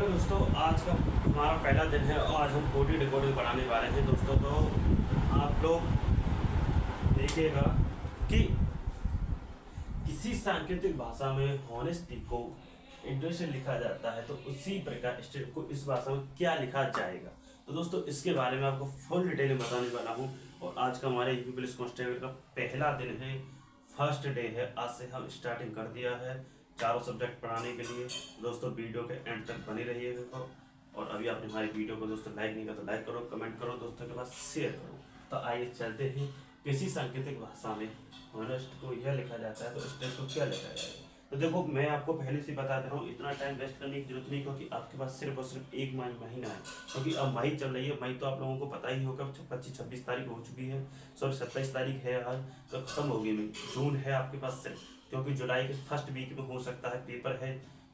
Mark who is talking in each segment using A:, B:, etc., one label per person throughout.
A: Hello दोस्तों, आज का हमारा पहला दिन है और आज हम बॉडी रिकॉर्डिंग बनाने वाले हैं दोस्तों। तो आप लोग देखिएगा कि किसी सांकेतिक भाषा में हॉनेस्टी को इंग्लिश से लिखा जाता है, तो उसी प्रकार स्टेट को इस भाषा में क्या लिखा जाएगा। तो दोस्तों इसके बारे में आपको फुल डिटेल में बताने वाला हूँ। और आज का हमारे यूपी पुलिस कांस्टेबल का पहला दिन है, फर्स्ट डे है। आज से हम स्टार्टिंग कर दिया है चारों सब्जेक्ट पढ़ाने के लिए। दोस्तों वीडियो के एंड तक बने रहिएगा। और अभी आपने हमारी वीडियो को दोस्तों लाइक नहीं किया तो लाइक करो, कमेंट करो, दोस्तों के पास शेयर करो। तो आइए चलते हैं, किसी सांकेतिक भाषा में हॉनेस्ट को यह लिखा जाता है तो स्टेट को क्या लिखा जाएगा। तो देखो, मैं आपको पहले से बता दे रहा हूँ, इतना टाइम वेस्ट करने की जरूरत नहीं, क्योंकि आपके पास सिर्फ और सिर्फ एक महीना है। क्योंकि अब मई चल रही है। मई तो आप लोगों को पता ही होगा 25-26 तारीख हो चुकी है, सॉरी 27 तारीख है आज, तो खत्म होगी मई। जून है आपके पास सिर्फ, क्योंकि जुलाई के फर्स्ट वीक में हो सकता है पेपर है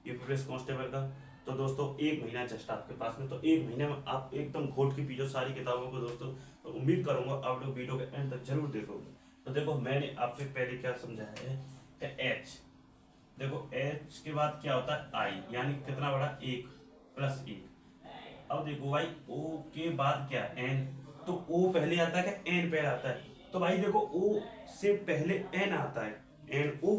A: यूपी पुलिस कांस्टेबल का। तो दोस्तों एक महीना जस्ट आपके पास में, तो एक महीने में आप एकदम घोट के पीछो सारी किताबों को दोस्तों। तो उम्मीद करूंगा आप लोग वीडियो के एंड तक जरूर देखोगे। तो देखो, मैंने आपसे पहले क्या समझाया है कि एच, देखो एच के बाद क्या होता है आई, यानी कितना बड़ा, 1 + 1। अब देखो भाई, ओ के बाद क्या, एन। तो ओ पहले आता है क्या, एन पहले आता है। तो भाई देखो, ओ से पहले एन आता है, एन ओ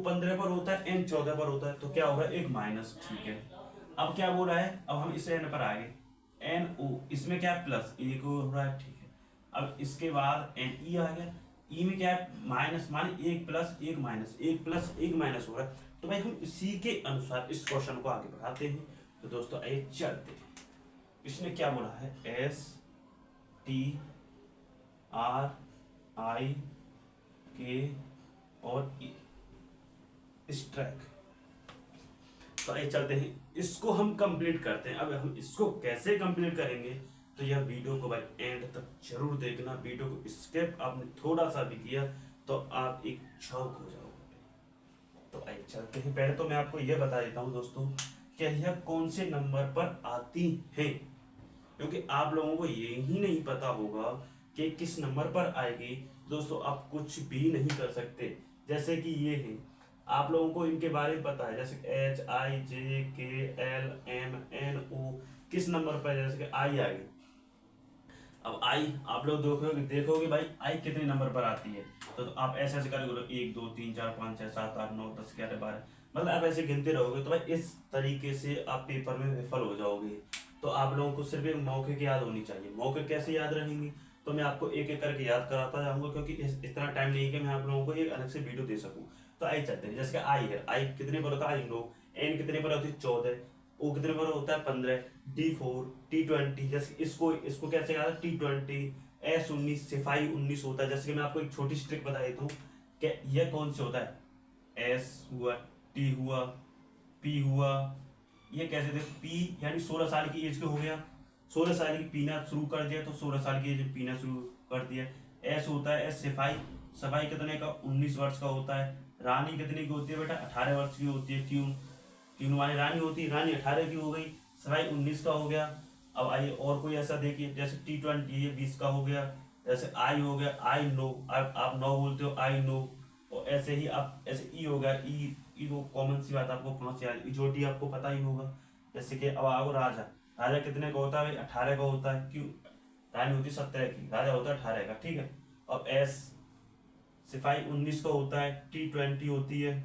A: 15 पर होता है, एन 14 पर होता है। तो क्या होगा, एक माइनस, ठीक है। अब क्या बोल रहा है, अब हम इस एन पर आ गए, एन ओ, इसमें क्या है +1 हो रहा है, ठीक है। अब इसके बाद एन ई आ गया, ई में क्या है माइनस, माने 1 + 1 माइनस, 1 + 1 माइनस हो रहा है। तो भाई हम इसी के अनुसार इस क्वेश्चन को आगे बढ़ाते हैं। तो दोस्तों आइए चलते हैं। इसने क्या बोला है, STRIK और स्ट्राइक। तो आइए चलते हैं, इसको हम कंप्लीट करते हैं। अब हम इसको कैसे कंप्लीट करेंगे, तो यह वीडियो को भाई एंड तक जरूर देखना। वीडियो को स्किप आपने थोड़ा सा भी किया तो आप एक शौक हो जाओगे। तो आइए चलते हैं। पहले तो मैं आपको यह बता देता हूं दोस्तों कि यह कौन से नंबर पर आती है, क्योंकि आप लोगों को यही नहीं पता होगा कि किस नंबर पर आएगी। दोस्तों आप कुछ भी नहीं कर सकते। जैसे कि ये है, आप लोगों को इनके बारे में पता है, जैसे HIJKLMNO किस नंबर पर, जैसे कि आई आ गई। अब आई आप लोग देखोगे भाई आई कितने नंबर पर आती है। तो आप ऐसे ऐसे करोगे, 1 2 3 4 5 6 7 8 9 10 11 12, मतलब आप ऐसे गिनते रहोगे। तो भाई इस तरीके से आप पेपर में विफल हो जाओगे। तो आप लोगों को सिर्फ एक मौके की याद होनी चाहिए। मौके कैसे याद रहेंगे, तो मैं आपको एक एक करके याद कराता जाऊंगा, क्योंकि इतना टाइम नहीं है कि मैं आप लोगों को एक अलग से वीडियो दे सकूं। तो आई चलते हैं, जैसे कि आई है, आई कितने पर होता है, आई 9, एन कितने पर होती है 14, ओ कितने पर होता है 15, D4 T20, जैसे इसको इसको कैसे याद है, T20, S19 सिपाही 19 होता है। जैसे कि मैं आपको एक छोटी सी ट्रिक बता देता हूँ कि यह कौन से होता है, S हुआ, T हुआ, P हुआ। ये कैसे थे, P यानी 16 साल की एज के हो गया, 16 साल की पीना शुरू कर दिया, तो 16 साल की एज पीना शुरू कर दिया। S होता है, S सिपाही, सिपाही कितने का, 19 वर्ष का होता है। रानी कितने की होती है बेटा, 18 वर्ष की होती है। क्यों, तीन वाली रानी होती है, रानी 18 की हो गई, सिपाही 19 का हो गया। अब आइए और कोई ऐसा देखिए, जैसे T20 ये 20 का हो गया। जैसे आई हो गया, आई नो, आप नो बोलते हो, आई नो। और ऐसे ही आप, ऐसे ई हो गया, ई को कॉमन सी बात आपको 5 याद, इजोटी आपको पता ही होगा। जैसे कि अब आओ राजा, राजा कितने का होता है, 18 का होता है। क्यों, रानी होती 17 की, राजा होता है 18 का, ठीक है। अब एस सिपाही 19 का होता है, T20 होती है,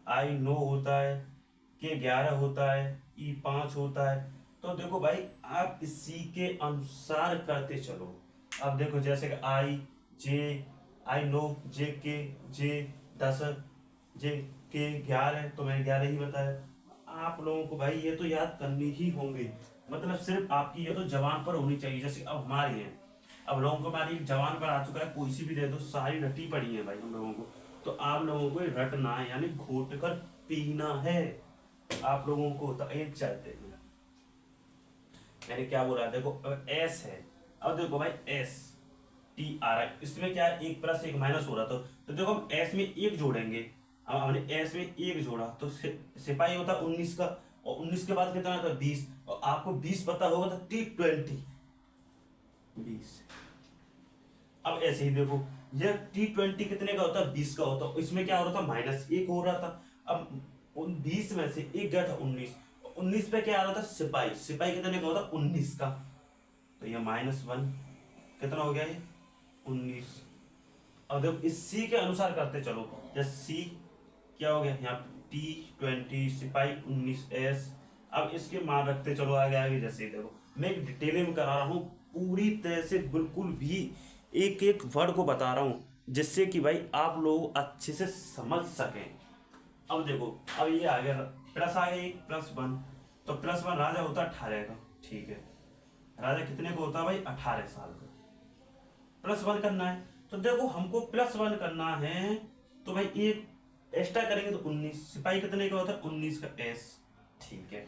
A: आई नो होता है, के 11 होता है, ई 5 होता है। तो देखो भाई आप इसी के अनुसार करते चलो। अब देखो जैसे कि आई नो, जे 10, जे के 11, तो मैंने 11 ही बताया। आप लोगों को भाई ये तो याद करनी ही होंगे, मतलब सिर्फ आपकी ये तो जवान पर होनी चाहिए। जैसे अब हमारी है, अब लोगों को हमारी जवान पर आ चुका है, कोई सी भी दे दो सारी रटी पड़ी है भाई हम लोगों को। तो आप लोगों को रटना है, यानी घोट कर पीना है आप लोगों को। तो एक चलते हैं, मैंने क्या बोला, देखो एस है। अब देखो भाई STRI, इसमें क्या है, 1 + 1 माइनस हो रहा था। तो देखो हम एस में 1 जोड़ेंगे। अब हमने एस में 1 जोड़ा तो सिपाही होता 19 का, और 19 के बाद कितना था 20, और आपको 20 पता होगा तो T20 20। अब ऐसे ही देखो, यह T20 कितने का होता है, 20 का होता है। इसमें क्या हो रहा था, -1 हो रहा था। अब उन 20 में से 1 गया था 19, 19 पे क्या आ रहा था, सिपाही। सिपाही कितने का होता, 19 का। तो ये -1 कितना हो गया, ये 19। अब देखो इस सी के अनुसार करते चलो, जैसे सी क्या हो गया यहाँ T20, सिपाही 19S। अब इसके मान रखते चलो आगे आगे, जैसे देखो मैं एक डिटेलिंग में करा रहा हूँ, पूरी तरह से बिल्कुल भी एक एक वर्ड को बता रहा हूँ, जिससे कि भाई आप लोग अच्छे से समझ सकें। अब देखो, अब ये आ गया प्लस, आ गया +1। तो +1 राजा होता 18 का, ठीक है। राजा कितने को होता है भाई, 18 साल का। +1 करना है, तो देखो हमको +1 करना है, तो भाई एक एक्स्ट्रा करेंगे तो 19। सिपाही कितने का होता है, 19 का S, ठीक है।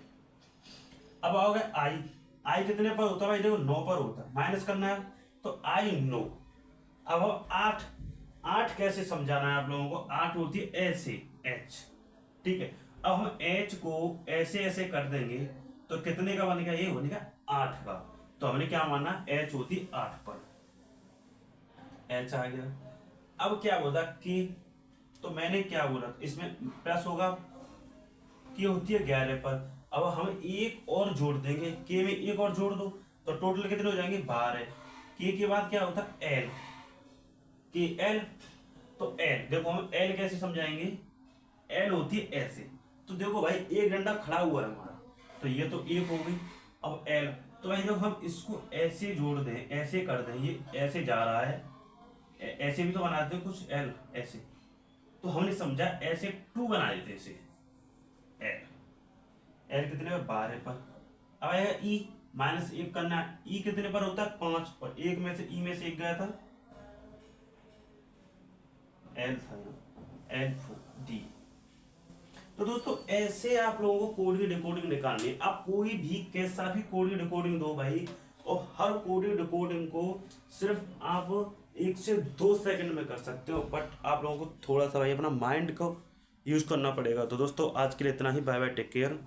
A: अब आओगे आई। आई कितने पर होता है भाई, देखो 9 पर होता है, माइनस करना है, तो I 9। अब हम 8, 8 कैसे समझाना है आप लोगों को, 8 होती है ऐसे H, ठीक है। अब हम H को ऐसे ऐसे कर देंगे, तो कितने का बनेगा, ये बनेगा 8 का। तो हमने क्या माना, H होती 8 पर, H आ गया। अब क्या बोला कि, तो मैंने क्या बोला, इसमें प्लस होगा, की होती है 11 पर। अब हम एक और जोड़ देंगे, के में एक और जोड़ दो, तो टोटल कितने हो जाएंगे, 12। के बाद क्या होता है, एल, के एल। तो एल देखो हम एल कैसे समझाएंगे, एल होती है ऐसे। तो देखो भाई एक डंडा खड़ा हुआ है हमारा, तो ये तो एक हो गई। अब एल, तो भाई देखो हम इसको ऐसे जोड़ दें, ऐसे कर दें, ये ऐसे जा रहा है, ऐसे भी तो बनाते हैं कुछ, एल ऐसे, तो हमने समझा ऐसे 2 बना देते ऐसे, एल। एल कितने पर, 12 पर। अब आएगा ई, -1 करना है, ई कितने पर होता है, 5 पर। एक में से ई में से एक गया था, एल था, एल डी। तो दोस्तों ऐसे आप लोगों को कोड की डिकोडिंग निकालनी है। आप कोई भी कैसा भी कोड की डिकोडिंग दो भाई, और हर कोड की डिकोडिंग को सिर्फ आप 1 से 2 सेकंड में कर सकते हो, बट आप लोगों को थोड़ा सा भाई अपना माइंड को यूज करना पड़ेगा। तो दोस्तों आज के लिए इतना ही, बाय बाय, टेक केयर।